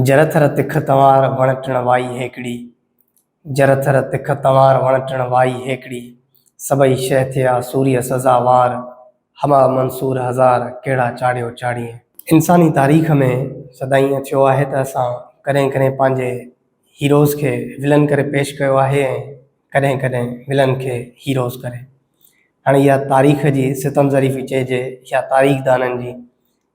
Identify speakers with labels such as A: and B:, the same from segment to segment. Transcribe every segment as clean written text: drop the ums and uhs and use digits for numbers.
A: जरथर तिख तंवार वणटण Y हेकड़ी, जरथर तिख तंवार वणटण Y हेकड़ी, सबई शह थिया सूर्य सज़ावार, हमा मंसूर हज़ार केड़ा चाड़ियो चाड़ीअ। इंसानी तारीख़ में सदाईं ईअं थियो आहे त असां कॾहिं कॾहिं पंहिंजे हीरोज़ खे विलन करे पेश कयो आहे ऐं कॾहिं कॾहिं विलन खे हीरोज़ करे। हाणे इहा तारीख़ जी सितम ज़रीफ़ी चइजे या तारीख़ दाननि जी,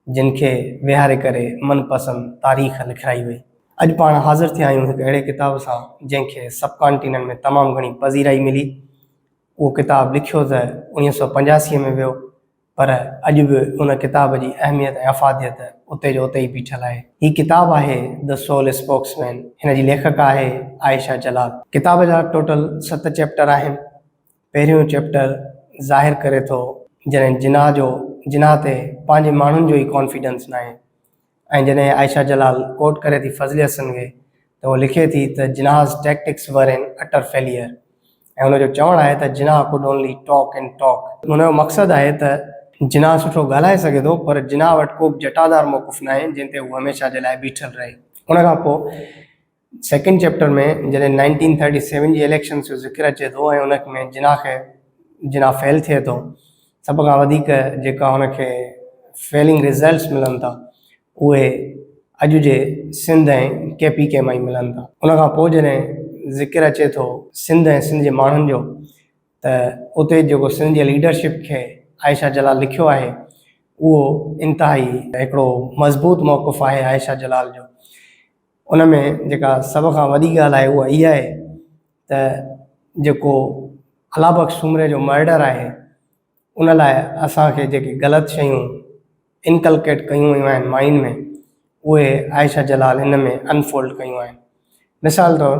A: जिन खे विहारे करे मनपसंद तारीख़ लिखाई वई। अॼु पाण हाज़िर थिया आहियूं हिकु अहिड़े किताब सां जंहिंखे सब कॉन्टिनेंट में तमामु घणी पज़ीराई मिली। उहो किताबु लिखियो त 1985 में वियो, पर अॼु बि उन किताब जी अहमियत ऐं अफ़ादियत उते जो उते ई बीठल आहे। हीअ किताबु आहे द सोल स्पोक्समैन। हिन जी लेखक आहे आयशा जलाल। किताब जा टोटल 7 चैप्टर आहिनि। पहिरियों चैप्टर ज़ाहिर करे थो जॾहिं जिनाह ते पंहिंजे माण्हुनि जो ई कॉन्फिडेंस न आहे। ऐं जॾहिं आयशा जलाल कोट करे थी फज़ल हसन खे, त उहो लिखे थी त जिनाहज़ टैक्टिक्स वर इन अटर फेलियर। ऐं हुनजो चवणु आहे त Jinnah could only talk and talk. हुनजो मक़सदु आहे त जिनाह सुठो ॻाल्हाए सघे थो, पर जिनाह वटि को बि जटादार मौक़ुफ़ न आहे जंहिं ते उहो हमेशह जे लाइ बीठल रहे। उन खां पोइ सेकेंड चैप्टर में जॾहिं 1937 जी इलेक्शन्स जो ज़िक्र अचे थो ऐं उन में जिनाह फेल थिए थो, सभ खां वधीक जेका हुनखे फेलिंग रिज़ल्ट्स मिलनि था उहे अॼु जे सिंध ऐं KPK मां ई मिलनि था। उन खां पोइ जॾहिं ज़िक्र अचे थो सिंध ऐं सिंध जे माण्हुनि जो, त उते जेको सिंध जी लीडरशिप खे आयशा जलाल लिखियो आहे, उहो इंतिहाई हिकिड़ो मज़बूत मौक़ुफ़ आहे आयशा जलाल जो। उन में जेका सभ खां वॾी ॻाल्हि आहे उहा इहा आहे त जेको अला बख्श सुमरे जो मर्डर आहे, उन लाइ असांखे जेके ग़लति शयूं इनकलकेट कयूं वियूं आहिनि माइंड में, उहे आयशा जलाल हिन में अनफोल्ड कयूं आहिनि। मिसाल तौरु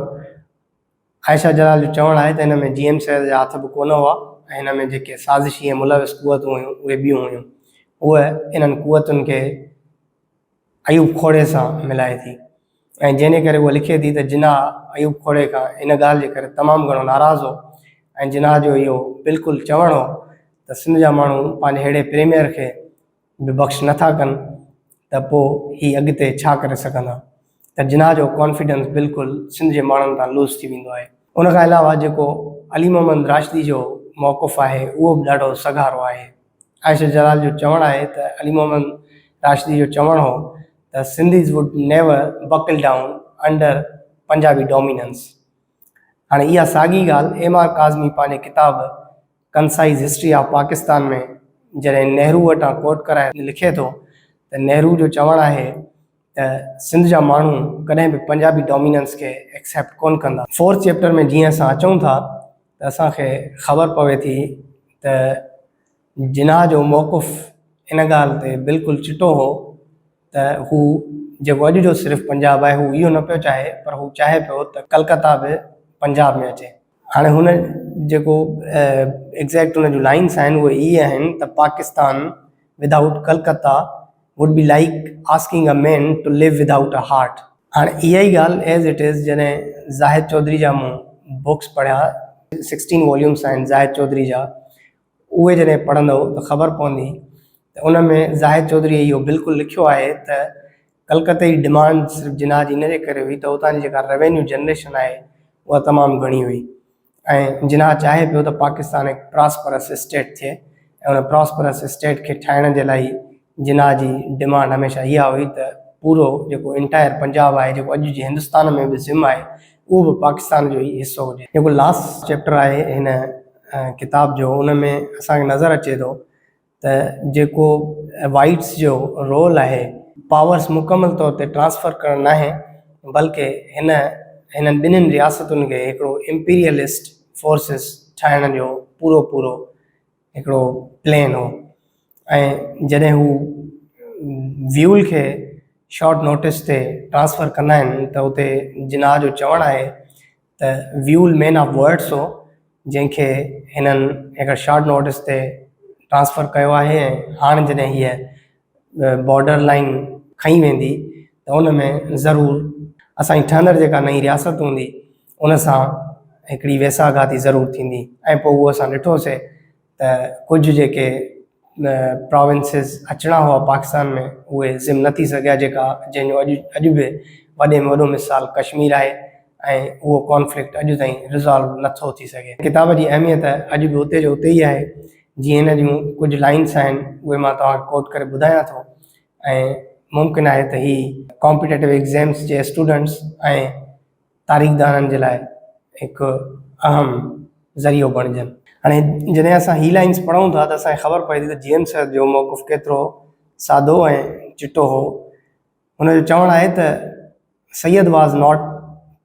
A: आयशा जलाल जो चवणु आहे त हिन में GM सैद जा हथ बि कोन हुआ ऐं हिन में जेके साज़िशी ऐं मुलविस क़ुवतूं हुयूं उहे ॿियूं हुयूं। उहे इन्हनि क़ुवतुनि खे अयूब खोड़े सां मिलाए थी, ऐं जंहिंजे करे उहा लिखे थी त जिनाह अयूब खोड़े खां इन ॻाल्हि जे करे तमामु घणो नाराज़ हो ऐं जिनाह जो इहो बिल्कुलु चवणु हो त सिंध जा माण्हू पंहिंजे अहिड़े प्रेमियर खे बि बख़्श नथा कनि त पोइ हीअ अॻिते छा करे सघंदा। त जिनाह जो कॉन्फिडेंस बिल्कुलु सिंध जे माण्हुनि तां लूज़ थी वेंदो आहे। उन खां अलावा जेको अली मोहम्मद राशिदी जो मौक़ुफ़ आहे उहो बि ॾाढो सघारो आहे। आयशा जलाल जो चवणु आहे त अली मोहम्मद राशिदी जो चवणु हो त Sindhis would never buckle down under Punjabi dominance. हाणे इहा साॻी ॻाल्हि एम.आर. काज़मी पंहिंजे किताब कंसाइज़ हिस्ट्री ऑफ पाकिस्तान में जॾहिं नेहरू वटां कोट कराए लिखे थो त नेहरू जो चवणु आहे त सिंध जा माण्हू कॾहिं बि पंजाबी डोमिनेंस खे एक्सेप्ट कोन कंदा। 4th चैप्टर में जीअं असां अचूं था त असांखे ख़बर पवे थी त जिनाह जो मौक़ुफ़ इन ॻाल्हि ते बिल्कुलु चिटो हो त हू जेको अॼु जो सिर्फ़ु पंजाब आहे हू इहो न पियो चाहे, पर हू चाहे पियो त कलकत्ता बि पंजाब में अचे। हाणे हुन जेको एग्ज़ैक्ट हुन जूं लाइन्स आहिनि उहे इहे आहिनि त Pakistan without Calcutta would be like asking a man to live without a heart. हाणे इहा ई ॻाल्हि एज़ इट इज़ जॾहिं ज़ाहिद चौधरी जा मूं बुक्स पढ़िया, 16 वॉल्यूम्स आहिनि ज़ाहिद चौधरी जा, उहे जॾहिं पढ़ंदव त ख़बर पवंदी त उन में ज़ाहिद चौधरी इहो बिल्कुलु लिखियो आहे त कलकत्ते जी डिमांड सिर्फ़ु जिनाह जी इन जे करे हुई त उतां जी जेका रेवेन्यू जनरेशन आहे उहा तमामु घणी हुई ऐं जिनाह चाहे पियो त पाकिस्तान हिकु प्रॉस्परस स्टेट थिए ऐं उन प्रॉस्परस स्टेट खे ठाहिण जे लाइ जिनाह जी डिमांड हमेशह इहा हुई त पूरो जेको इंटायर पंजाब आहे, जेको अॼु जे हिंदुस्तान में बि ज़िम आहे, उहो बि पाकिस्तान जो ई हिसो हुजे। जेको लास्ट चैप्टर आहे हिन किताब जो, उन में असांखे नज़र अचे थो त जेको वाइट्स जो रोल आहे पावर्स मुकमल तौर ते ट्रांसफ़र करणु न आहे, बल्कि हिननि ॿिन्हिनि रियासतुनि खे हिकिड़ो इम्पीरियलिस्ट फोर्सिस ठाहिण जो पूरो हिकिड़ो प्लान हो। ऐं जॾहिं हू व्यूल खे शॉर्ट नोटिस ते ट्रांसफ़र कंदा आहिनि त उते जिनाह जो चवणु आहे त व्यूल मैन ऑफ वर्ड्स हो, जंहिंखे हिननि हिकु शॉर्ट नोटिस ते ट्रांसफ़र कयो आहे ऐं हाणे जॾहिं हीअ बॉर्डर लाइन खई वेंदी त उन में ज़रूरु असांजी ठहंदड़ जेका नई रियासत हूंदी उन सां हिकिड़ी वेसाघाती ज़रूरु थींदी। ऐं पोइ उहो असां ॾिठोसीं त कुझु जेके प्रोविंसिस अचणा हुआ पाकिस्तान में उहे ज़िम न थी सघिया, जंहिंजो अॼु बि वॾे में वॾो मिसाल कश्मीर आहे ऐं उहो कॉन्फ्लिक्ट अॼु ताईं रिज़ॉल्व नथो थी सघे। किताब जी अहमियत अॼु बि उते जो उते ई आहे। जीअं हिन जूं कुझु लाइन्स आहिनि उहे मां तव्हांखे कोट करे ॿुधायां थो ऐं मुमकिन आहे त ही कॉम्पिटेटिव एग्ज़ाम्स जे स्टूडेंट्स ऐं तारीख़दाननि जे लाइ हिकु अहम ज़रियो बणिजनि। हाणे जॾहिं असां ही लाइन्स पढ़ूं था त असांखे ख़बर पए थी त जेम्स जो मौक़ुफ़ केतिरो सादो ऐं चिटो हो। हुनजो चवणु आहे त Syed was not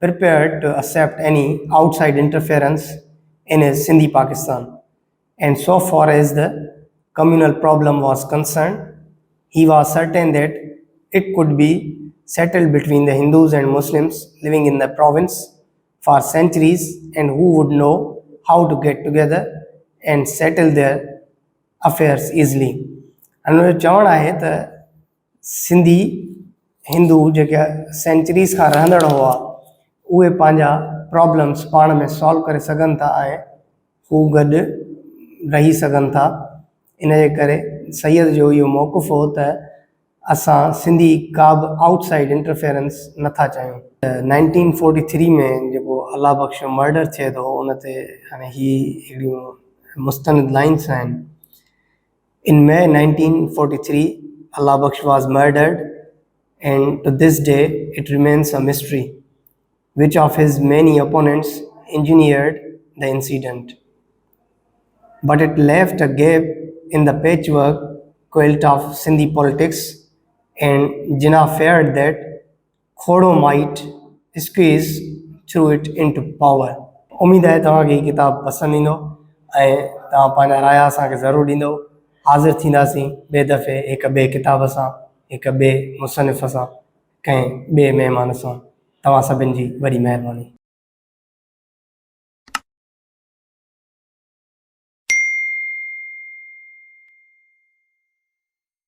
A: prepared to accept any outside interference in his Sindhi Pakistan, and so far as the communal problem was concerned, he was certain that it could be settled between the Hindus and Muslims living in the province for centuries, and who would know how to get together and settle their affairs easily. हुनजो चवणु आहे त सिंधी हिंदू जेके centuries खां रहंदड़ हुआ उहे पंहिंजा प्रॉब्लम्स पाण में सॉल्व करे सघनि था ऐं हू गॾु रही सघनि था। इन जे करे सैयद जो इहो मौक़ुफ़ हो त असां सिंधी का बि आउटसाइड इंटरफेरेंस नथा चाहियूं। 1943 में जेको अल्लाह बख़्श मर्डर थिए थो उन ते हाणे ही हिकिड़ियूं मुस्तनिद लाइन्स आहिनि। In May 1943, Allah Bakhsh was murdered, and to this day it remains a mystery which of his many opponents engineered the incident. But it left a gap in the patchwork quilt of Sindhi politics, and Jinnah feared that Khodo might squeeze through it into power. उम्मीद है तव्हांखे हीअ किताब पसंदि ईंदो ऐं तव्हां पंहिंजा राय असांखे ज़रूरु ॾींदो। हाज़िर थींदासीं ॿिए दफ़े हिक ॿिए किताब सां, हिक ॿिए मुसनिफ़ सां, कंहिं ॿिए महिमान सां। तव्हां सभिनि जी वॾी महिरबानी।